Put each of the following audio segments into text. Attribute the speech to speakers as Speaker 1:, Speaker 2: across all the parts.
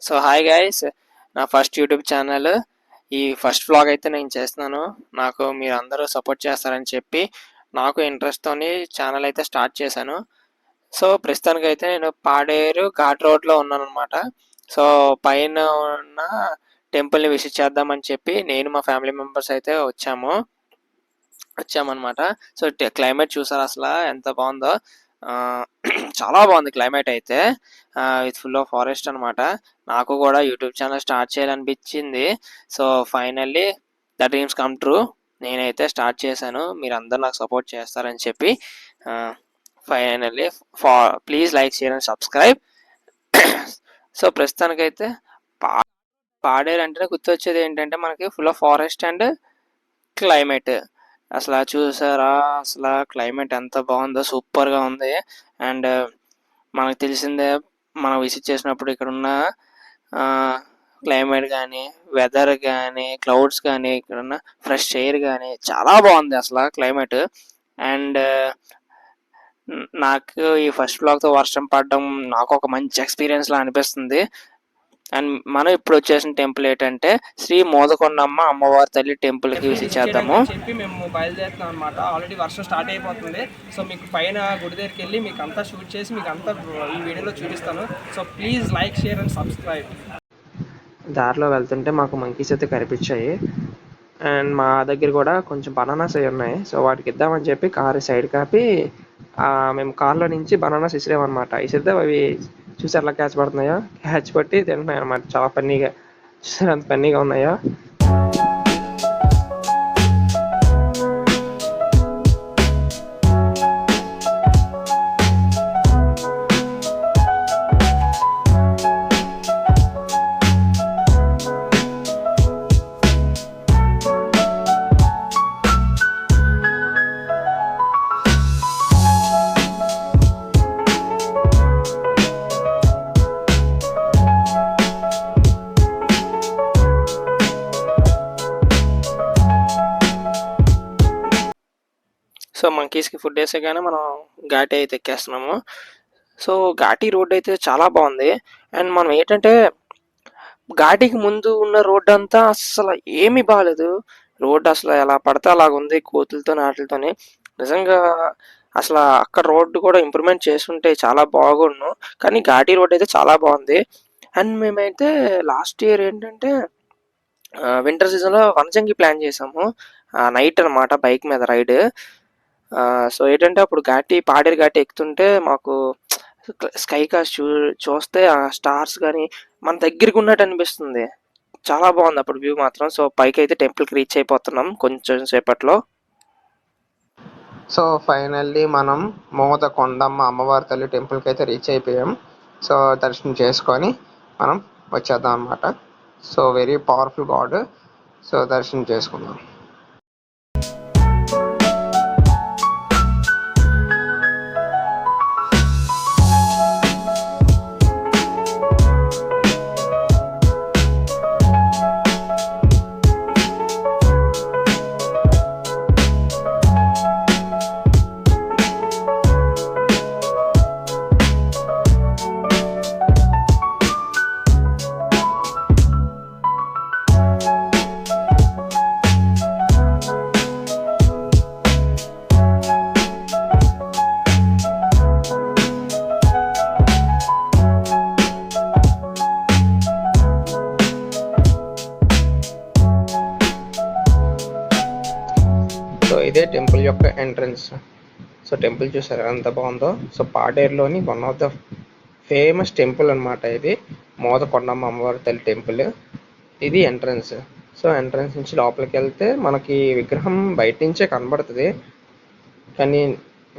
Speaker 1: So hi guys, నా first YouTube channel. ఈ first vlog అయితే నేను చేస్తున్నాను. నాకు మీరు అందరూ సపోర్ట్ చేస్తారని చెప్పి నాకు ఇంట్రెస్ట్తోని ఛానల్ అయితే స్టార్ట్ చేశాను. సో ప్రస్తుతానికైతే నేను పాడేరు ఘాట్ రోడ్లో ఉన్నాను అనమాట. సో పైన ఉన్న టెంపుల్ని విజిట్ చేద్దామని చెప్పి నేను మా ఫ్యామిలీ మెంబర్స్ అయితే వచ్చామన్నమాట. సో క్లైమేట్ చూసారు అసలు ఎంత బాగుందో. చాలా బాగుంది క్లైమేట్ అయితే. ఇది ఫుల్ ఆఫ్ ఫారెస్ట్ అనమాట. నాకు కూడా యూట్యూబ్ ఛానల్ స్టార్ట్ చేయాలనిపించింది. So finally the dreams come true. నేనైతే స్టార్ట్ చేశాను, మీరు అందరూ నాకు సపోర్ట్ చేస్తారని చెప్పి. Finally please like share and subscribe. So ప్రస్తుతానికైతే పాడేరు అంటేనే గుర్తొచ్చేది ఏంటంటే మనకి full of forest and climate. అసలు చూసారా, అసలు క్లైమేట్ ఎంత బాగుందో, సూపర్గా ఉంది. అండ్ మనకు తెలిసిందే, మనం విజిట్ చేసినప్పుడు ఇక్కడ ఉన్న క్లైమేట్ కానీ, వెదర్ కానీ, క్లౌడ్స్ కానీ, ఇక్కడ ఉన్న ఫ్రెష్ ఎయిర్ కానీ చాలా బాగుంది అసలు క్లైమేట్. అండ్ నాకు ఈ ఫస్ట్ బ్లాగ్తో వర్షం పడడం నాకు ఒక మంచి ఎక్స్పీరియన్స్లా అనిపిస్తుంది. అండ్ మనం ఇప్పుడు వచ్చేసిన టెంపుల్ ఏంటంటే శ్రీ మోదకొండమ్మ అమ్మవారి తల్లి టెంపుల్కి విజిట్ చేద్దాము
Speaker 2: చెప్పి మేము బయలుదేరుతున్నాం అనమాట. ఆల్రెడీ వర్షం స్టార్ట్ అయిపోతుంది. సో మీకు పైన గుడి దగ్గరికి వెళ్ళి మీకు అంతా షూట్ చేసి మీకు అంతా ఈ వీడియోలో చూపిస్తాను. So please like share and subscribe.
Speaker 1: దారిలో వెళ్తుంటే మాకు మంకీస్ అయితే కనిపించాయి. అండ్ మా దగ్గర కూడా కొంచెం బనానాస్ అవి ఉన్నాయి. సో వాటికి ఇద్దామని చెప్పి కారు సైడ్ కాపి మేము కార్లో నుంచి బనానాస్ ఇసిరామన్నమాట. ఇసిరితే అవి చూసి ఎట్లా క్యాచ్ పడుతున్నాయో, క్యాచ్ పట్టి తింటున్నాయి అన్నమాట. చాలా ఫన్నీగా, చూసారు ఎంత ఫన్నీగా ఉన్నాయో. సో మంకీస్కి ఫుడ్ వేసేగానే మనం ఘాటి అయితే ఎక్కేస్తున్నాము. సో ఘాటి రోడ్ అయితే చాలా బాగుంది. అండ్ మనం ఏంటంటే ఘాటికి ముందు ఉన్న రోడ్ అంతా అసలు ఏమీ బాగాలేదు. రోడ్ అసలు ఎలా పడితే అలాగ ఉంది, కోతులతో వాటితోని. నిజంగా అసలు అక్కడ రోడ్డు కూడా ఇంప్రూవ్మెంట్ చేస్తుంటే చాలా బాగుండు. కానీ ఘాటి రోడ్ అయితే చాలా బాగుంది. అండ్ మేమైతే లాస్ట్ ఇయర్ ఏంటంటే వింటర్ సీజన్లో వనజంగి ప్లాన్ చేసాము. నైట్ అనమాట, బైక్ మీద రైడ్. సో ఏంటంటే అప్పుడు పాడేరు ఘాటి ఎక్కుతుంటే మాకు స్కై కాస్ట్ చూస్తే ఆ స్టార్స్ కానీ మన దగ్గరికి ఉన్నట్టు అనిపిస్తుంది. చాలా బాగుంది అప్పుడు వ్యూ మాత్రం. సో పైకి అయితే టెంపుల్కి రీచ్ అయిపోతున్నాం కొంచెం సేపట్లో. సో ఫైనల్లీ మనం మోదకొండమ్మ అమ్మవారి తల్లి టెంపుల్కి అయితే రీచ్ అయిపోయాం. సో దర్శనం చేసుకొని మనం వచ్చేద్దాం అన్నమాట. So very powerful God. So దర్శనం చేసుకుందాం. సో ఇదే టెంపుల్ యొక్క ఎంట్రన్స్. సో టెంపుల్ చూసారా ఎంత బాగుందో. సో పాడేరులోని one of the famous temple అనమాట ఇది, మోదకొండమ్మ అమ్మవారి తల్లి టెంపుల్. ఇది ఎంట్రన్స్. సో ఎంట్రన్స్ నుంచి లోపలికి వెళ్తే మనకి విగ్రహం బయట నుంచే కనబడుతుంది, కానీ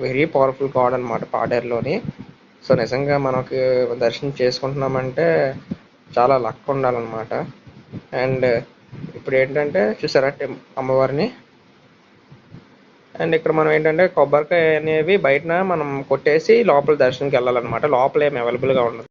Speaker 1: వెరీ పవర్ఫుల్ గాడ్ అనమాట పాడేరులోని. సో నిజంగా మనకి దర్శనం చేసుకుంటున్నామంటే చాలా లక్ ఉండాలన్నమాట. అండ్ ఇప్పుడు ఏంటంటే చూసారా అమ్మవారిని. అండ్ ఇక్కడ మనం ఏంటంటే కొబ్బరికాయ అనేవి బయటన మనం కొట్టేసి లోపల దర్శనంకి వెళ్ళాలన్నమాట. లోపల ఏమి అవైలబుల్గా ఉండదు.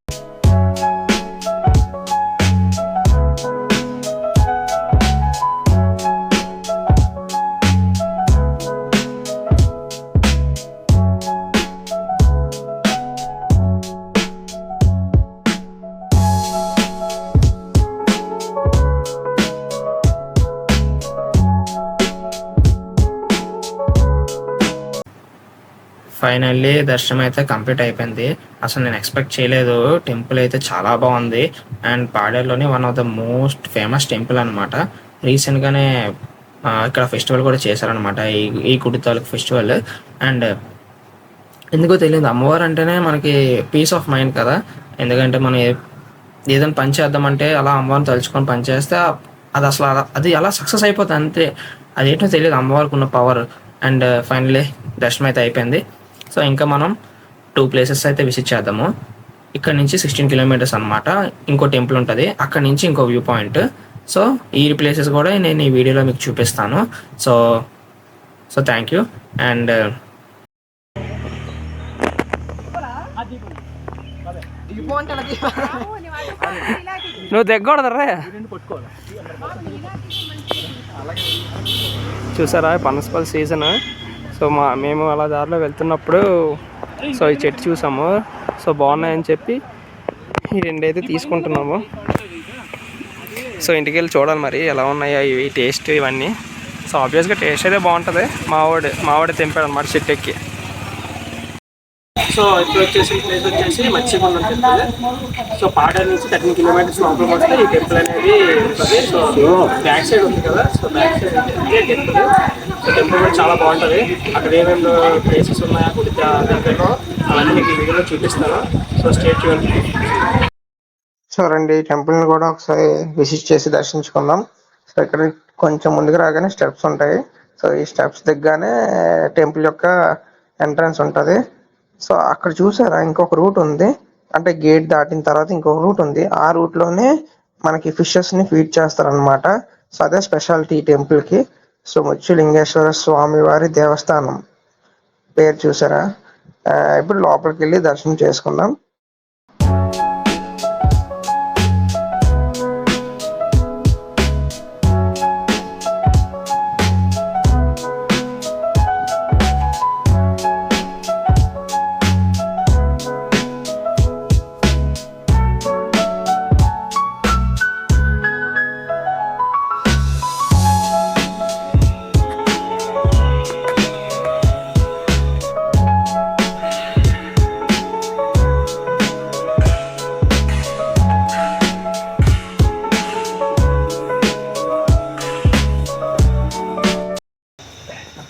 Speaker 1: ఫైనల్లీ దర్శనం అయితే కంప్లీట్ అయిపోయింది. అసలు నేను ఎక్స్పెక్ట్ చేయలేదు. టెంపుల్ అయితే చాలా బాగుంది. అండ్ పాడేరులోని one of the most famous temple అనమాట. రీసెంట్గానే ఇక్కడ ఫెస్టివల్ కూడా చేశారనమాట, ఈ గుడి తాలూకు ఫెస్టివల్. అండ్ ఎందుకో తెలియదు, అమ్మవారు అంటేనే మనకి పీస్ ఆఫ్ మైండ్ కదా. ఎందుకంటే మనం ఏదైనా పని చేద్దామంటే అలా అమ్మవారిని తలుచుకొని పని చేస్తే అది అసలు అది అలా సక్సెస్ అయిపోతుంది అంతే. అదేంటో తెలియదు అమ్మవారికి ఉన్న పవర్. అండ్ ఫైనల్లీ దర్శనం అయితే అయిపోయింది. సో ఇంకా మనం 2 ప్లేసెస్ అయితే విజిట్ చేద్దాము. ఇక్కడ నుంచి 16 కిలోమీటర్స్ అనమాట ఇంకో టెంపుల్ ఉంటుంది, అక్కడ నుంచి ఇంకో వ్యూ పాయింట్. సో ఈ ప్లేసెస్ కూడా నేను ఈ వీడియోలో మీకు చూపిస్తాను. So so thank you. And
Speaker 2: నువ్వు తెగకూడదరా. చూసారా పనసపల్లి సీజన్. సో మేము అలా దారిలో వెళ్తున్నప్పుడు సో ఈ చెట్టు చూసాము. సో బాగున్నాయని చెప్పి ఈ 2 అయితే తీసుకుంటున్నాము. సో ఇంటికి వెళ్ళి చూడాలి మరి ఎలా ఉన్నాయో ఇవి టేస్ట్ ఇవన్నీ. సో ఆబ్వియస్గా టేస్ట్ అయితే బాగుంటుంది. మావాడు తెంపాడు అనమాట చెట్టు ఎక్కి. సో ఇప్పుడు వచ్చేసి ప్లేస్ వచ్చేసి మత్స్యకొండ టెంపుల్. సో పాడేరు నుంచి 13 కిలోమీటర్స్ లోపలికి వస్తే ఈ టెంపుల్ అనేది ఉంటుంది. సో బ్యాక్ సైడ్ ఉంది కదా, సో బ్యాక్ సైడ్ అయితే టెంపుల్. సో టెంపుల్ కూడా చాలా బాగుంటుంది. అక్కడ ఏమేమి ప్లేసెస్ ఉన్నాయో గుడి దగ్గరలో అవన్నీ మీకు ఈ వీడియోలో చూపిస్తాను. So stay tune.
Speaker 1: సో రండి, టెంపుల్ని కూడా ఒకసారి విజిట్ చేసి దర్శించుకుందాం. సో ఇక్కడ కొంచెం ముందుకు రాగానే స్టెప్స్ ఉంటాయి. సో ఈ స్టెప్స్ దిగ్గానే టెంపుల్ యొక్క ఎంట్రన్స్ ఉంటుంది. సో అక్కడ చూసారా ఇంకొక రూట్ ఉంది, అంటే గేట్ దాటిన తర్వాత ఇంకొక రూట్ ఉంది. ఆ రూట్లోనే మనకి ఫిషెస్ని ఫీడ్ చేస్తారనమాట. సో అదే స్పెషాలిటీ ఈ టెంపుల్కి. సో ముత్యలింగేశ్వర స్వామి వారి దేవస్థానం పేరు చూసారా. ఇప్పుడు లోపలికి వెళ్ళి దర్శనం చేసుకుందాం.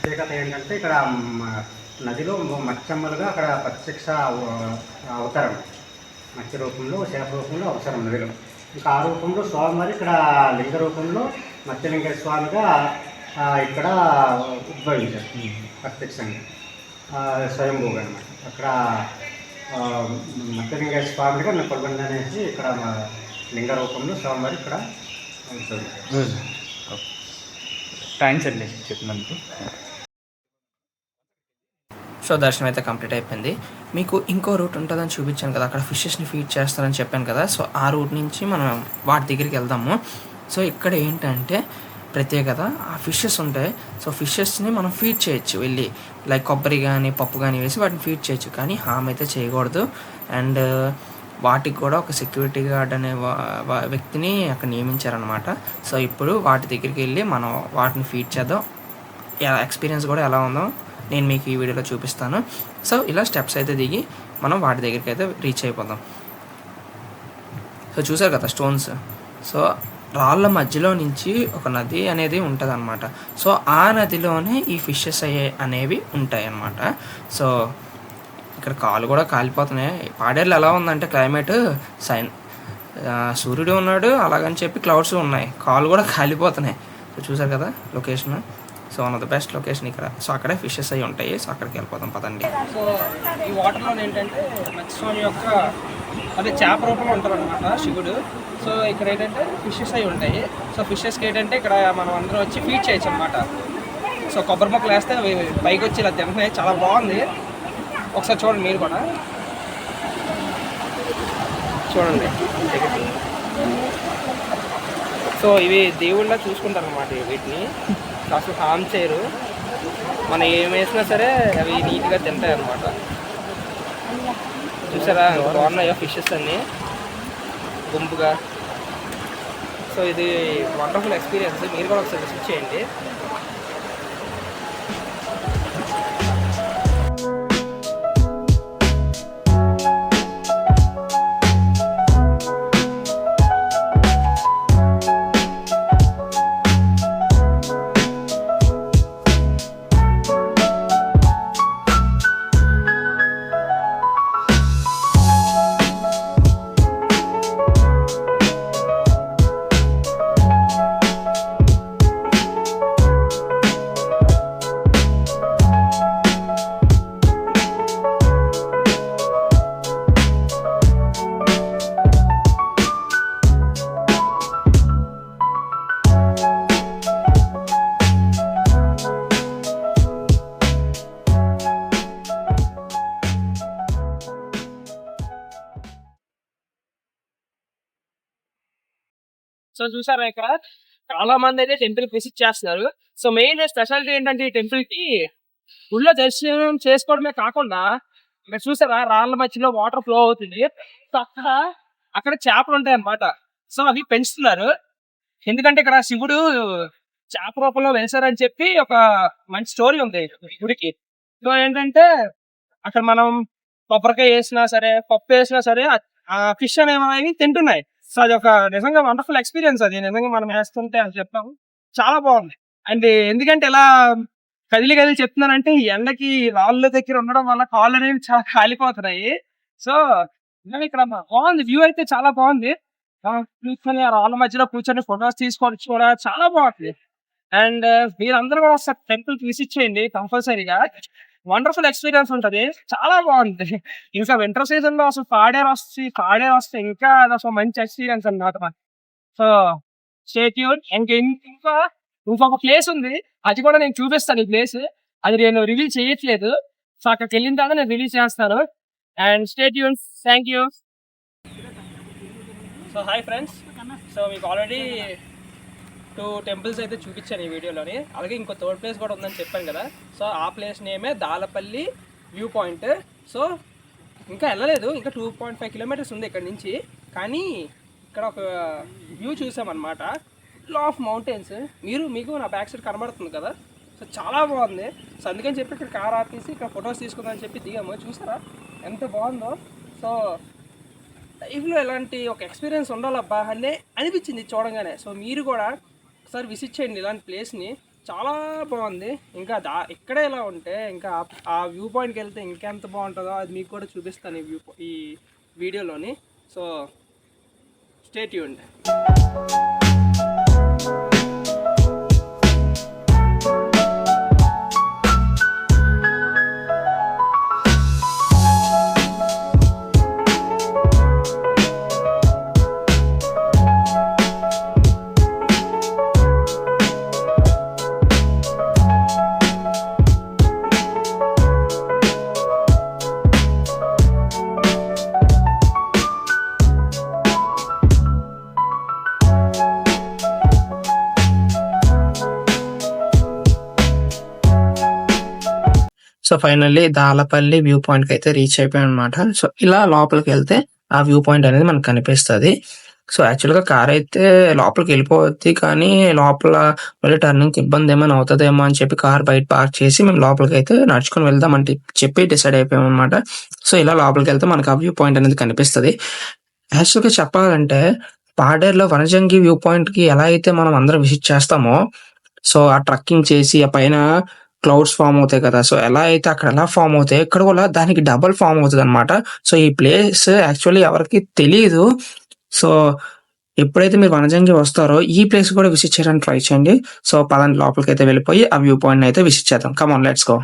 Speaker 3: ప్రత్యేకత ఏంటంటే ఇక్కడ నదిలో మత్స్యమ్మలుగా అక్కడ ప్రత్యక్ష అవతారం, మత్స్య రూపంలో చేప రూపంలో అవసరం నదిలో. ఇంకా ఆ రూపంలో స్వామివారి ఇక్కడ లింగ రూపంలో మత్స్యలింగ స్వామిగా ఇక్కడ ఉద్భవించారు ప్రత్యక్షంగా స్వయంభూగా అనమాట. అక్కడ మత్స్యలింగ స్వామిగా కొలబండి అనేసి ఇక్కడ లింగ రూపంలో స్వామివారి ఇక్కడ ఉద్భవించారు.
Speaker 4: థ్యాంక్స్ అండి చెప్పినందుకు.
Speaker 1: సో దర్శనం అయితే కంప్లీట్ అయిపోయింది. మీకు ఇంకో రూట్ ఉంటుందని చూపించాను కదా, అక్కడ ఫిషెస్ని ఫీడ్ చేస్తారని చెప్పాను కదా. సో ఆ రూట్ నుంచి మనం వాటి దగ్గరికి వెళ్దాము. సో ఇక్కడ ఏంటంటే ప్రత్యేకత, ఆ ఫిషెస్ ఉంటాయి. సో ఫిషెస్ని మనం ఫీడ్ చేయొచ్చు వెళ్ళి, లైక్ కొబ్బరి కానీ పప్పు కానీ వేసి వాటిని ఫీడ్ చేయొచ్చు, కానీ హామ్ అయితే చేయకూడదు. అండ్ వాటికి కూడా ఒక సెక్యూరిటీ గార్డ్ అనే వ్యక్తిని అక్కడ నియమించారనమాట. సో ఇప్పుడు వాటి దగ్గరికి వెళ్ళి మనం వాటిని ఫీడ్ చేద్దాం. ఎక్స్పీరియన్స్ కూడా ఎలా ఉందో నేను మీకు ఈ వీడియోలో చూపిస్తాను. సో ఇలా స్టెప్స్ అయితే దిగి మనం వాటి దగ్గరికి అయితే రీచ్ అయిపోదాం. సో చూసారు కదా స్టోన్స్. సో రాళ్ళ మధ్యలో నుంచి ఒక నది అనేది ఉంటుంది అనమాట. సో ఆ నదిలోనే ఈ ఫిషెస్ అనేవి ఉంటాయి అన్నమాట. సో ఇక్కడ కాలు కూడా కాలిపోతున్నాయి. పాడేరులో ఎలా ఉందంటే క్లైమేట్ సూర్యుడు ఉన్నాడు అలాగని చెప్పి క్లౌడ్స్ ఉన్నాయి, కాలు కూడా కాలిపోతున్నాయి. సో చూసారు కదా location. So one of the best location ఇక్కడ. సో అక్కడే ఫిషెస్ అవి ఉంటాయి. సో అక్కడికి వెళ్ళిపోతాం పదండి.
Speaker 2: సో ఈ వాటర్లో ఏంటంటే మత్స్యస్వామి యొక్క అదే చేప రూపంలో ఉంటారు అనమాట శివుడు. సో ఇక్కడ ఏంటంటే ఫిషెస్ అవి ఉంటాయి. సో ఫిషెస్కి ఏంటంటే ఇక్కడ మనం అందరం వచ్చి ఫీడ్ చేయొచ్చు అనమాట. సో కొబ్బరి మొక్కలు వేస్తే అవి పైకి వచ్చి ఇలా తింటున్నాయి, చాలా బాగుంది. ఒకసారి చూడండి మీరు కూడా చూడండి. సో ఇవి దేవుళ్ళ చూసుకుంటారు అనమాట వీటిని, అసలు హామ్ చేయరు. మనం ఏం వేసినా సరే అవి నీట్గా తింటాయి అన్నమాట. చూసారా బాగున్నాయో ఫిషెస్ అన్నీ గుంపుగా. సో ఇది వండర్ఫుల్ ఎక్స్పీరియన్స్, మీరు కూడా ఒకసారి విజిట్ చేయండి. సో చూసారా ఇక్కడ చాలా మంది అయితే టెంపుల్ విజిట్ చేస్తున్నారు. సో మెయిన్ స్పెషాలిటీ ఏంటంటే ఈ టెంపుల్ కి ఊళ్ళో దర్శనం చేసుకోవడమే కాకుండా ఇక్కడ చూసారా రాళ్ళ మధ్యలో వాటర్ ఫ్లో అవుతుంది. సో అక్కడ చేపలు ఉంటాయి అన్నమాట. సో అవి పెంచుతున్నారు. ఎందుకంటే ఇక్కడ శివుడు చేప రూపంలో వెలిసారని చెప్పి ఒక మంచి స్టోరీ ఉంది ఈ గుడికి. సో ఏంటంటే అక్కడ మనం కొబ్బరికాయ వేసినా సరే, పప్పు వేసినా సరే ఆ ఫిష్ అనేవి తింటున్నాయి. సో అది ఒక నిజంగా వండర్ఫుల్ ఎక్స్పీరియన్స్. అది నిజంగా మనం వేస్తుంటే అది చెప్తాము చాలా బాగుంది. అండ్ ఎందుకంటే ఇలా కదిలి చెప్తున్నానంటే ఈ ఎండకి రాళ్ళ దగ్గర ఉండడం వల్ల కాళ్ళు అనేవి చాలా కాలిపోతున్నాయి. సో ఇక్కడ బాగుంది, వ్యూ అయితే చాలా బాగుంది. కూర్చొని ఆ రాళ్ళ మధ్యలో కూర్చొని ఫొటోస్ తీసుకోవచ్చు కూడా, చాలా బాగుంది. అండ్ మీరందరూ కూడా ఒకసారి టెంపుల్ విజిట్ చేయండి కంపల్సరీగా. వండర్ఫుల్ ఎక్స్పీరియన్స్ ఉంటది, చాలా బాగుంది. ఇంకా వింటర్ సీజన్ లో అసలు పాడేరు వస్తే ఇంకా అది అసలు మంచి ఎక్స్పీరియన్స్ అన్నమాట. So stay tune. ఇంకొక ప్లేస్ ఉంది, అది కూడా నేను చూపిస్తాను. ఈ ప్లేస్ అది నేను రివీల్ చేయట్లేదు. సో అక్కడికి వెళ్ళిన తర్వాత నేను రిలీజ్ చేస్తాను. And stay tune. Thank you. So hi friends. So మీకు ఆల్రెడీ 2 టెంపుల్స్ అయితే చూపించాను ఈ వీడియోలోని. అలాగే ఇంకో థర్డ్ ప్లేస్ కూడా ఉందని చెప్పాను కదా. సో ఆ ప్లేస్ నేమే దాలపల్లి వ్యూ పాయింట్. సో ఇంకా వెళ్ళలేదు, ఇంకా 2.5 కిలోమీటర్స్ ఉంది ఇక్కడ నుంచి. కానీ ఇక్కడ ఒక వ్యూ చూసామన్నమాట, ఫుల్ ఆఫ్ మౌంటైన్స్. మీకు నా బ్యాక్ సైడ్ కనబడుతుంది కదా. సో చాలా బాగుంది. సో అందుకని చెప్పి ఇక్కడ కార్ ఆపేసి ఇక్కడ ఫొటోస్ తీసుకుందామని చెప్పి దిగాము. చూసారా ఎంత బాగుందో. సో లైఫ్లో ఎలాంటి ఒక ఎక్స్పీరియన్స్ ఉండాలబ్బా అని అనిపించింది చూడంగానే. సో మీరు కూడా ఒకసారి విజిట్ చేయండి ఇలాంటి ప్లేస్ని, చాలా బాగుంది. ఇంకా ఇక్కడే ఇలా ఉంటే ఇంకా ఆ వ్యూ పాయింట్కి వెళ్తే ఇంకెంత బాగుంటుందో అది మీకు కూడా చూపిస్తాను ఈ వీడియోలోని. So stay tuned.
Speaker 1: So finally Dalapalli view పాయింట్కి అయితే రీచ్ అయిపోయాం అనమాట. సో ఇలా లోపలికి వెళ్తే ఆ వ్యూ పాయింట్ అనేది మనకు కనిపిస్తుంది. సో యాక్చువల్గా కార్ అయితే లోపలికి వెళ్ళిపోద్ది, కానీ లోపల మళ్ళీ టర్నింగ్కి ఇబ్బంది ఏమైనా అవుతుందేమో అని చెప్పి కార్ బయట పార్క్ చేసి మేము లోపలికి అయితే నడుచుకొని వెళ్దామంటే చెప్పి డిసైడ్ అయిపోయాం అనమాట. సో ఇలా లోపలికి వెళ్తే మనకు ఆ వ్యూ పాయింట్ అనేది కనిపిస్తుంది. యాక్చువల్గా చెప్పాలంటే పాడేరులో వనజంగి వ్యూ పాయింట్కి ఎలా అయితే మనం అందరం విజిట్ చేస్తామో, సో ఆ ట్రక్కింగ్ చేసి ఆ పైన క్లౌడ్స్ ఫామ్ అవుతాయి కదా. సో ఎలా అయితే అక్కడ ఎలా ఫామ్ అవుతాయి, ఇక్కడ కూడా దానికి డబల్ ఫామ్ అవుతుంది అనమాట. సో ఈ ప్లేస్ యాక్చువల్లీ ఎవరికి తెలియదు. సో ఎప్పుడైతే మీరు వనజంగి వస్తారో ఈ ప్లేస్ కూడా విజిట్ చేయడానికి ట్రై చేయండి. సో పదండి లోపలికి అయితే వెళ్ళిపోయి ఆ వ్యూ పాయింట్ అయితే విజిట్ చేద్దాం. Come on, let's go.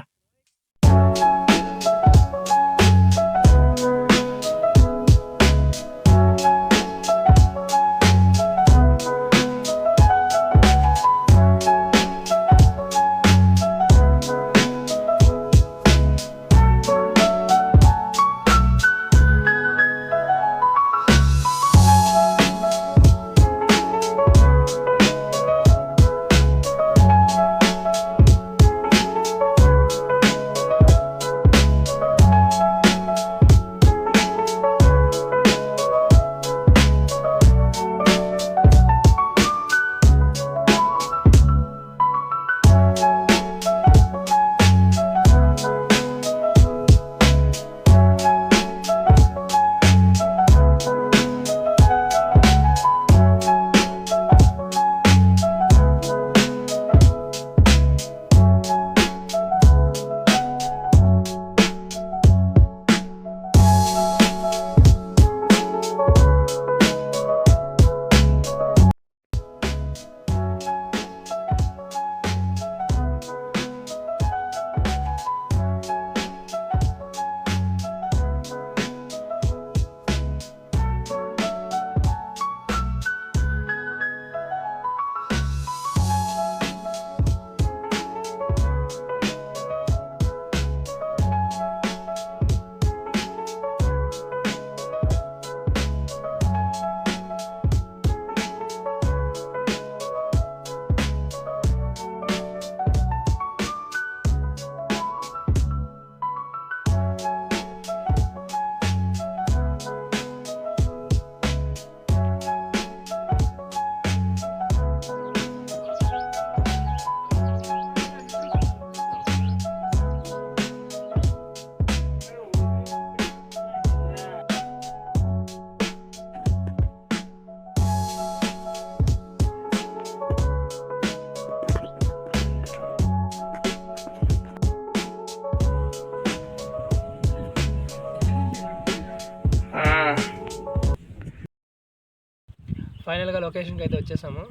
Speaker 2: ఫైనల్గా లొకేషన్కి అయితే వచ్చేసాము.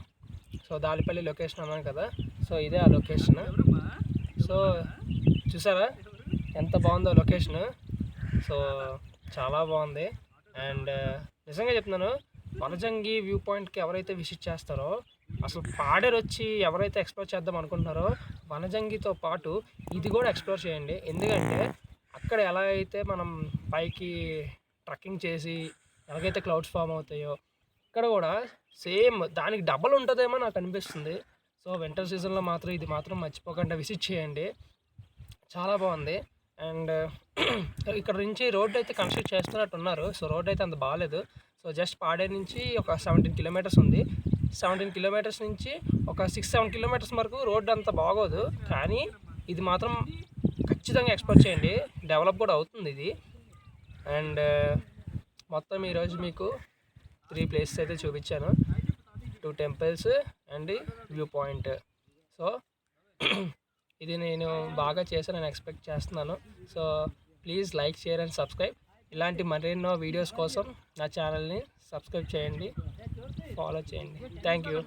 Speaker 2: సో దాలిపల్లి లొకేషన్ అన్నాను కదా, సో ఇదే ఆ లొకేషన్. సో చూసారా ఎంత బాగుందో లొకేషన్. సో చాలా బాగుంది. అండ్ నిజంగా చెప్తున్నాను, వనజంగి వ్యూ పాయింట్కి ఎవరైతే విజిట్ చేస్తారో, అసలు పాడేరు వచ్చి ఎవరైతే ఎక్స్ప్లోర్ చేద్దాం అనుకుంటున్నారో వనజంగితో పాటు ఇది కూడా ఎక్స్ప్లోర్ చేయండి. ఎందుకంటే అక్కడ ఎలా అయితే మనం పైకి ట్రెక్కింగ్ చేసి ఎలాగైతే క్లౌడ్స్ ఫామ్ అవుతాయో, ఇక్కడ కూడా సేమ్ దానికి డబల్ ఉంటుందేమో నాకు అనిపిస్తుంది. సో వింటర్ సీజన్లో మాత్రం ఇది మాత్రం మర్చిపోకుండా విజిట్ చేయండి, చాలా బాగుంది. అండ్ ఇక్కడ నుంచి రోడ్ అయితే కన్స్ట్రక్ట్ చేస్తున్నట్టు ఉన్నారు. సో రోడ్ అయితే అంత బాగాలేదు. సో జస్ట్ పాడేరు నుంచి ఒక 17 కిలోమీటర్స్ ఉంది. 17 కిలోమీటర్స్ నుంచి ఒక 6-7 కిలోమీటర్స్ వరకు రోడ్ అంత బాగోదు, కానీ ఇది మాత్రం ఖచ్చితంగా ఎక్స్ప్లోర్ చేయండి, డెవలప్ కూడా అవుతుంది ఇది. అండ్ మొత్తం ఈరోజు మీకు 3 ప్లేసెస్ అయితే చూపించాను, 2 temples and view point. So ఇది నేను బాగా చేశానని ఎక్స్పెక్ట్ చేస్తున్నాను. So please like, share and subscribe. ఇలాంటి మరెన్నో వీడియోస్ కోసం నా ఛానల్ని సబ్స్క్రైబ్ చేయండి, ఫాలో చేయండి. Thank you.